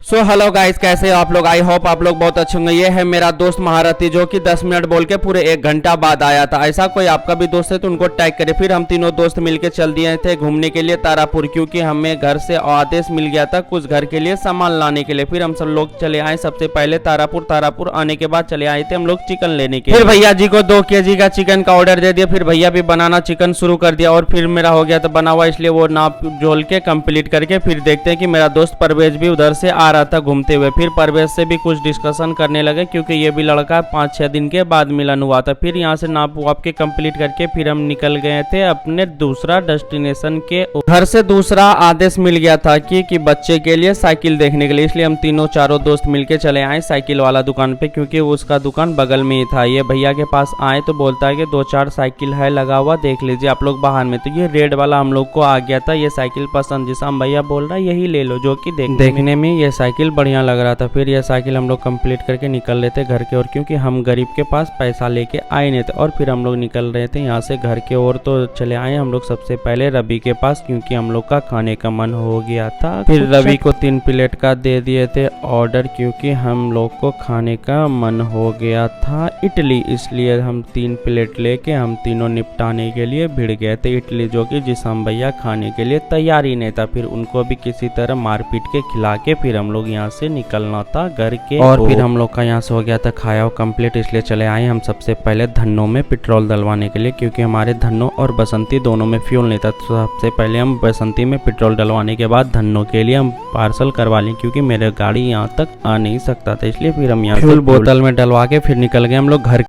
So hello guys, कैसे हो आप लोग। आई होप आप लोग बहुत अच्छे होंगे। ये है मेरा दोस्त महारथी जो कि 10 मिनट बोल के पूरे 1 घंटा बाद आया था। ऐसा कोई आपका भी दोस्त है तो उनको टैग करे। फिर हम तीनों दोस्त मिलके चल दिए थे घूमने के लिए तारापुर, क्योंकि हमें घर से आदेश मिल गया था कुछ घर के लिए सामान लाने के लिए। फिर हम सब लोग चले आए सबसे पहले तारापुर आने के बाद चले आए थे हम लोग चिकन लेने के। फिर भैया जी को 2 kg का चिकन का ऑर्डर दे दिया। फिर भैया भी बनाना चिकन शुरू कर दिया और फिर मेरा हो गया था बना हुआ, इसलिए वो नाप जोल के कंप्लीट करके फिर देखते हैं कि मेरा दोस्त परवेज भी उधर से आ रहा था घूमते हुए। फिर परवेज से भी कुछ डिस्कशन करने लगे, क्योंकि ये भी लड़का 5-6 दिन के बाद मिलन हुआ था। फिर यहाँ से नाप वाप के कंप्लीट करके फिर हम निकल गए थे अपने दूसरा डेस्टिनेशन के। घर से दूसरा आदेश मिल गया था कि बच्चे के लिए साइकिल देखने के लिए, इसलिए हम तीनों चारों दोस्त मिलके चले आए साइकिल वाला दुकान पे, क्योंकि उसका दुकान बगल में ही था। ये भैया के पास आए तो बोलता है कि 2-4 साइकिल है लगा हुआ, देख लीजिए आप लोग बाहर में। तो ये रेड वाला हम लोग को आ गया था ये साइकिल पसंद, जिसे हम भैया बोल रहा है यही ले लो, जो कि देखने में ये साइकिल बढ़िया लग रहा था। फिर यह साइकिल हम लोग कंप्लीट करके निकल रहे थे घर के ओर, क्योंकि हम गरीब के पास पैसा लेके आए नहीं थे। और फिर हम लोग निकल रहे थे यहाँ से घर के ओर। तो चले आए हम लोग सबसे पहले रवि के पास, क्योंकि हम लोग का खाने का मन हो गया था। फिर रवि को 3 प्लेट का दे दिए थे ऑर्डर, क्योंकि हम लोग को खाने का मन हो गया था इडली, इसलिए हम 3 प्लेट लेके हम तीनों निपटाने के लिए भिड़ गए थे इडली, जो कि जिसम भैया खाने के लिए तैयार ही नहीं था। फिर उनको भी किसी तरह मारपीट के खिला के फिर हम लोग यहाँ से निकलना था घर के। और फिर हम लोग का यहाँ से हो गया था खाया हुआ कंप्लीट, इसलिए चले आए हम सबसे पहले धन्नो में पेट्रोल डलवाने के लिए, क्योंकि हमारे धन्नो और बसंती दोनों में फ्यूल नहीं था। तो सबसे पहले हम बसंती में पेट्रोल डलवाने के बाद धन्नो के लिए हम पार्सल करवा लें, क्योंकि मेरे गाड़ी यहाँ तक आ नहीं सकता था, इसलिए फिर हम यहाँ फ्यूल बोतल में डलवा के फिर निकल गए हम लोग घर।